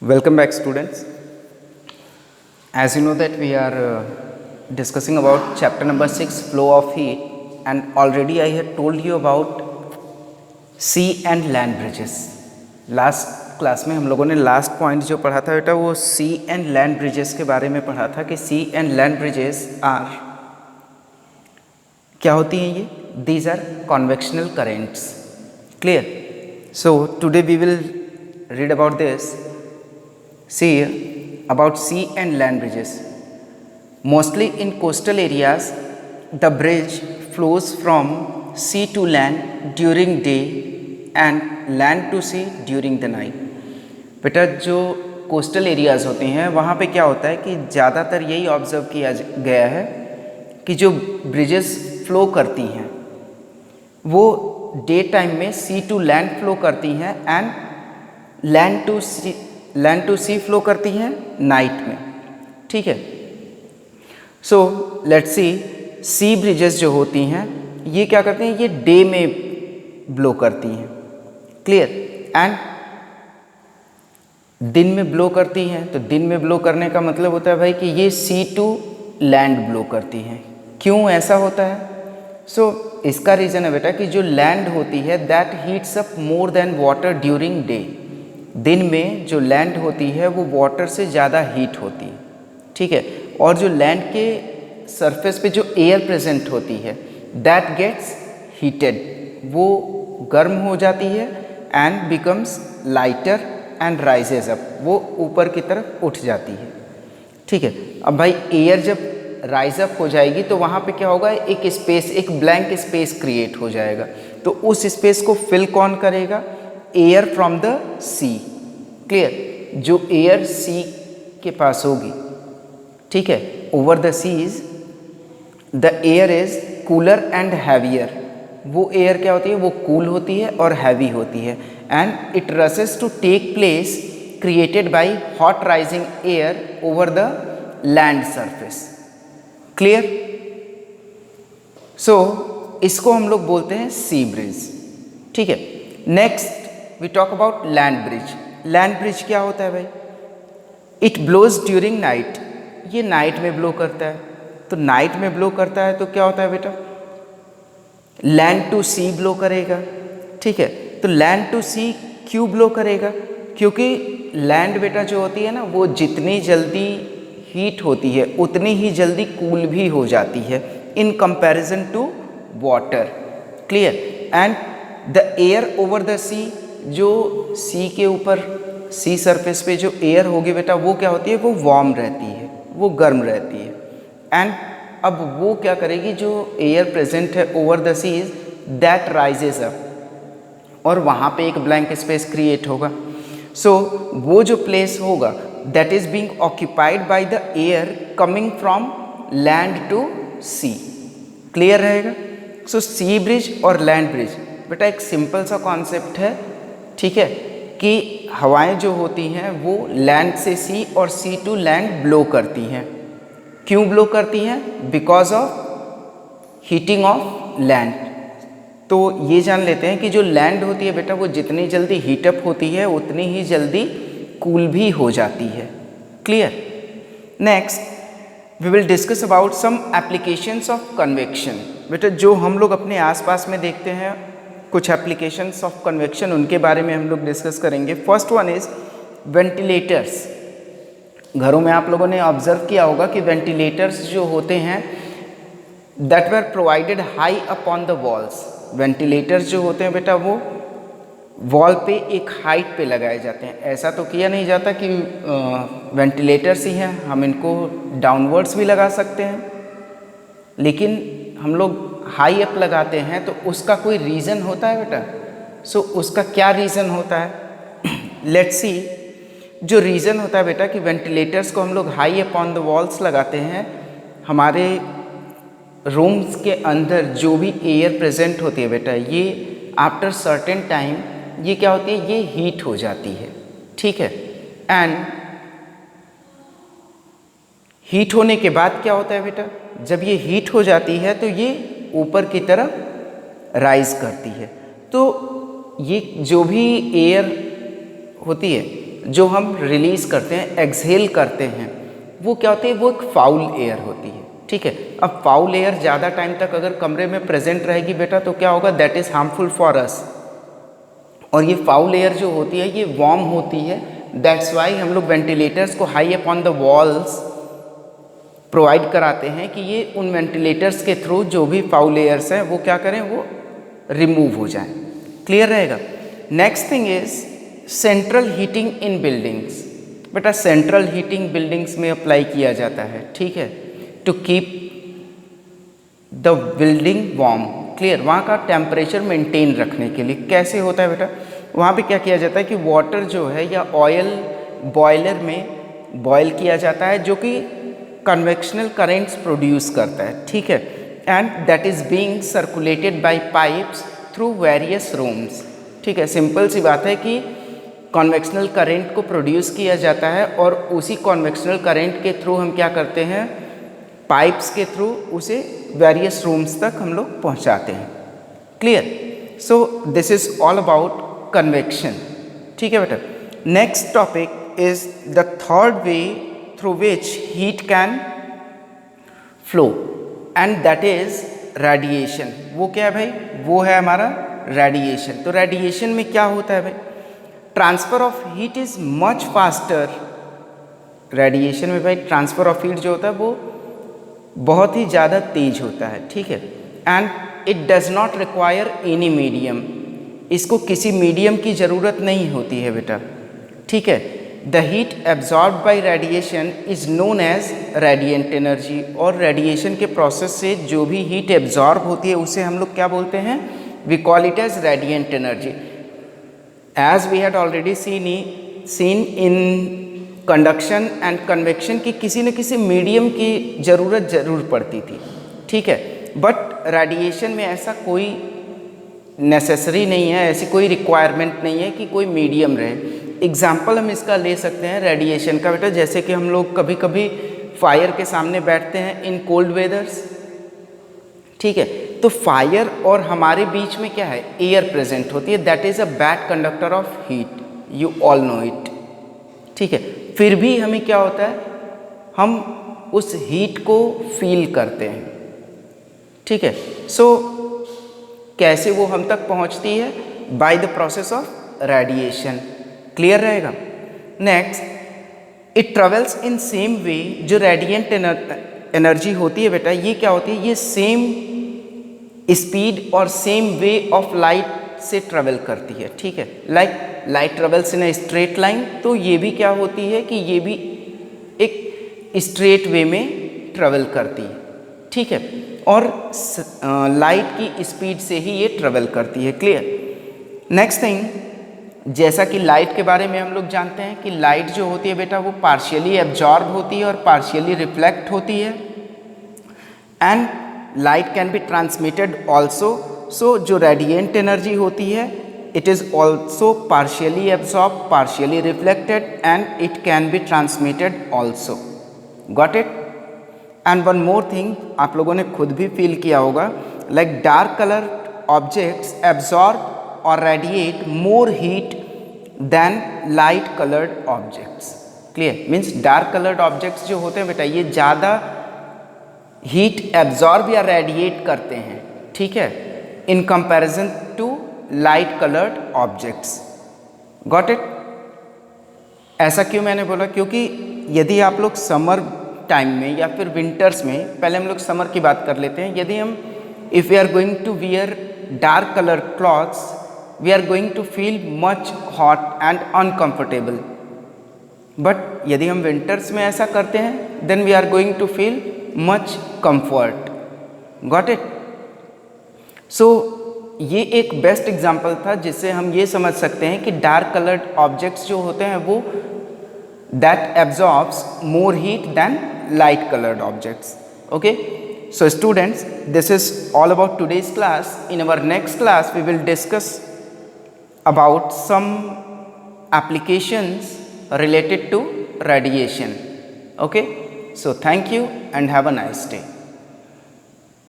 Welcome back, students. As you know that we are discussing about chapter number 6, flow of heat, and already I had told you about sea and land bridges. Last class में हम लोगों ने last point जो पढ़ा था बेटा वो सी and land bridges के बारे में पढ़ा था कि sea and land breezes are क्या होती हैं ये? These are convectional currents. Clear? So today we will read about this. See about sea and land bridges. Mostly in coastal areas, the bridge flows from sea to land during day and land to sea during the night. बेटा जो coastal areas होते हैं वहाँ पे क्या होता है कि ज़्यादातर यही ऑब्ज़र्व किया गया है कि जो ब्रिजेस फ्लो करती हैं वो डे टाइम में सी टू लैंड फ्लो करती हैं and land to sea flow करती हैं नाइट में. ठीक है. सो लेट्स सी ब्रिजेस जो होती हैं ये क्या करती हैं, ये डे में ब्लो करती हैं. क्लियर? एंड दिन में ब्लो करती हैं. तो दिन में ब्लो करने का मतलब होता है भाई कि ये सी टू लैंड ब्लो करती हैं. क्यों ऐसा होता है? सो इसका रीज़न है बेटा कि जो लैंड होती है that heats up more than water during day. दिन में जो लैंड होती है वो वाटर से ज़्यादा हीट होती है. ठीक है. और जो लैंड के सरफेस पे जो एयर प्रेजेंट होती है दैट गेट्स हीटेड, वो गर्म हो जाती है and becomes lighter and rises up, वो ऊपर की तरफ उठ जाती है. ठीक है. अब भाई एयर जब राइज अप हो जाएगी तो वहाँ पे क्या होगा, एक स्पेस, एक ब्लैंक स्पेस क्रिएट हो जाएगा. तो उस स्पेस को फिल कौन करेगा? Air from the sea. Clear? जो एयर सी के पास होगी. ठीक है. Over the seas the air is cooler and heavier. वो एयर क्या होती है, वो कूल होती है और हैवी होती है. And it rushes to take place created by hot rising air over the land surface. Clear? So इसको हम लोग बोलते हैं सी ब्रिज. ठीक है. Next we talk about land breeze. Land breeze क्या होता है भाई? It blows during night. ये नाइट में ब्लो करता है. तो नाइट में ब्लो करता है तो क्या होता है बेटा, लैंड टू सी ब्लो करेगा. ठीक है. तो लैंड टू सी क्यों ब्लो करेगा? क्योंकि लैंड बेटा जो होती है ना वो जितनी जल्दी हीट होती है उतनी ही जल्दी कूल भी हो जाती है in comparison to water. Clear? And the air over the sea, जो सी के ऊपर सी सरफेस पे जो एयर होगी बेटा वो क्या होती है, वो वार्म रहती है, वो गर्म रहती है. एंड अब वो क्या करेगी, जो एयर प्रेजेंट है over the see that rises up, और वहाँ पे एक ब्लैंक स्पेस क्रिएट होगा. सो वो जो प्लेस होगा that is being occupied by the air coming from land to sea. Clear रहेगा? सो सी ब्रिज और लैंड ब्रिज बेटा एक सिंपल सा कॉन्सेप्ट है. ठीक है. कि हवाएं जो होती हैं वो लैंड से सी और सी टू लैंड ब्लो करती हैं. क्यों ब्लो करती हैं? Because of heating of land. तो ये जान लेते हैं कि जो लैंड होती है बेटा वो जितनी जल्दी हीटअप होती है उतनी ही जल्दी कूल भी हो जाती है. Clear? Next we will discuss about some applications of convection. बेटा जो हम लोग अपने आसपास में देखते हैं कुछ एप्लीकेशंस ऑफ कन्वेक्शन, उनके बारे में हम लोग डिस्कस करेंगे. First one is ventilators. घरों में आप लोगों ने ऑब्जर्व किया होगा कि वेंटिलेटर्स जो होते हैं that were provided high up on the walls. Ventilators जो होते हैं बेटा वो वॉल पे एक हाइट पे लगाए जाते हैं. ऐसा तो किया नहीं जाता कि वेंटिलेटर्स ही हैं, हम इनको डाउनवर्ड्स भी लगा सकते हैं, लेकिन हम लोग हाई अप लगाते हैं तो उसका कोई रीज़न होता है बेटा. सो उसका क्या रीज़न होता है? Let's see. जो रीज़न होता है बेटा कि वेंटिलेटर्स को हम लोग high up on the walls लगाते हैं, हमारे रूम्स के अंदर जो भी एयर प्रेजेंट होती है बेटा ये आफ्टर सर्टेन टाइम ये क्या होती है, ये हीट हो जाती है. ठीक है. एंड हीट होने के बाद क्या होता है बेटा, जब ये हीट हो जाती है तो ये ऊपर की तरफ राइज करती है. तो ये जो भी एयर होती है जो हम रिलीज करते हैं, एक्सहेल करते हैं, वो क्या होती है, वो एक फाउल एयर होती है। ठीक है, अब फाउल एयर ज़्यादा टाइम तक अगर कमरे में प्रेजेंट रहेगी बेटा तो क्या होगा, that is harmful for us. और ये फाउल एयर जो होती है ये वार्म होती है, दैट्स वाई हम लोग वेंटिलेटर्स को high upon the walls provide कराते हैं कि ये उन वेंटिलेटर्स के थ्रू जो भी फाउल एयर्स हैं वो क्या करें, वो रिमूव हो जाएं। क्लियर रहेगा। Next thing is central heating in buildings. बेटा सेंट्रल हीटिंग बिल्डिंग्स में अप्लाई किया जाता है, ठीक है, to keep the building warm. Clear, वहाँ का टेम्परेचर मेंटेन रखने के लिए कैसे होता है बेटा, वहाँ पे क्या किया जाता है कि वाटर जो है या ऑयल बॉयलर में बॉयल किया जाता है जो कि कन्वेक्शनल करेंट्स प्रोड्यूस करता है, ठीक है, and that is being circulated by pipes through various rooms. ठीक है, सिंपल सी बात है कि कन्वेक्शनल करेंट को प्रोड्यूस किया जाता है और उसी कन्वेक्शनल करेंट के थ्रू हम क्या करते हैं, पाइप्स के थ्रू उसे वेरियस रूम्स तक हम लोग पहुंचाते हैं। Clear, so this is all about convection. ठीक है बेटा, next topic is the third way through which heat can flow and that is radiation. वो क्या है भाई, वो है हमारा रेडिएशन। तो रेडिएशन में क्या होता है भाई, transfer of heat is much faster. Radiation में भाई ट्रांसफर ऑफ हीट जो होता है वो बहुत ही ज़्यादा तेज होता है, ठीक है, and it does not require any medium. इसको किसी मीडियम की ज़रूरत नहीं होती है बेटा, ठीक है। The heat absorb by radiation is known as radiant energy. और रेडिएशन के प्रोसेस से जो भी हीट एब्जॉर्ब होती है उसे हम लोग क्या बोलते हैं, we call it as radiant energy. As we had already seen in conduction and convection की किसी न किसी मीडियम की ज़रूरत ज़रूर पड़ती थी, ठीक है, बट रेडिएशन में ऐसा कोई नेसेसरी नहीं है, ऐसी कोई रिक्वायरमेंट नहीं है कि कोई मीडियम रहे। एग्जाम्पल हम इसका ले सकते हैं रेडिएशन का बेटा, जैसे कि हम लोग कभी कभी फायर के सामने बैठते हैं इन कोल्ड वेदर्स, ठीक है, तो फायर और हमारे बीच में क्या है, एयर प्रेजेंट होती है, that is a bad conductor of heat, you all know it, ठीक है। फिर भी हमें क्या होता है, हम उस हीट को फील करते हैं, ठीक है। सो कैसे वो हम तक पहुंचती है, by the process of radiation. Clear रहेगा। Next, it travels in same way. जो रेडिएंट एनर्जी होती है बेटा, ये क्या होती है, ये सेम स्पीड और सेम वे ऑफ लाइट से ट्रेवल करती है, ठीक है। Like light travels in a straight line, तो ये भी क्या होती है कि ये भी एक स्ट्रेट वे में ट्रेवल करती है, ठीक है, और लाइट की स्पीड से ही ये ट्रेवल करती है। क्लियर। नेक्स्ट थिंग, जैसा कि लाइट के बारे में हम लोग जानते हैं कि लाइट जो होती है बेटा वो पार्शियली एब्जॉर्ब होती है और पार्शियली रिफ्लेक्ट होती है, and light can be transmitted also. So जो रेडिएंट एनर्जी होती है, it is also partially absorbed, partially reflected, and it can be transmitted also. Got it? And one more thing, आप लोगों ने खुद भी फील किया होगा, like dark color objects absorb or radiate more heat than light colored objects. Clear? Means dark colored objects जो होते हैं बेटा, ये ज़्यादा heat absorb या radiate करते हैं, ठीक है, in comparison to light coloured objects. Got it? ऐसा क्यों मैंने बोला, क्योंकि यदि आप लोग समर टाइम में या फिर विंटर्स में, पहले हम लोग समर की बात कर लेते हैं, यदि हम if we are going to wear dark colour clothes, we are going to feel much hot and uncomfortable. But यदि हम विंटर्स में ऐसा करते हैं, then we are going to feel much comfort. Got it? So ये एक best example था जिससे हम ये समझ सकते हैं कि डार्क कलर्ड ऑब्जेक्ट्स जो होते हैं वो that absorbs more heat than light coloured objects. Okay, so students, this is all about today's class. In our next class we will discuss about some applications related to radiation. Okay, so thank you and have a nice day.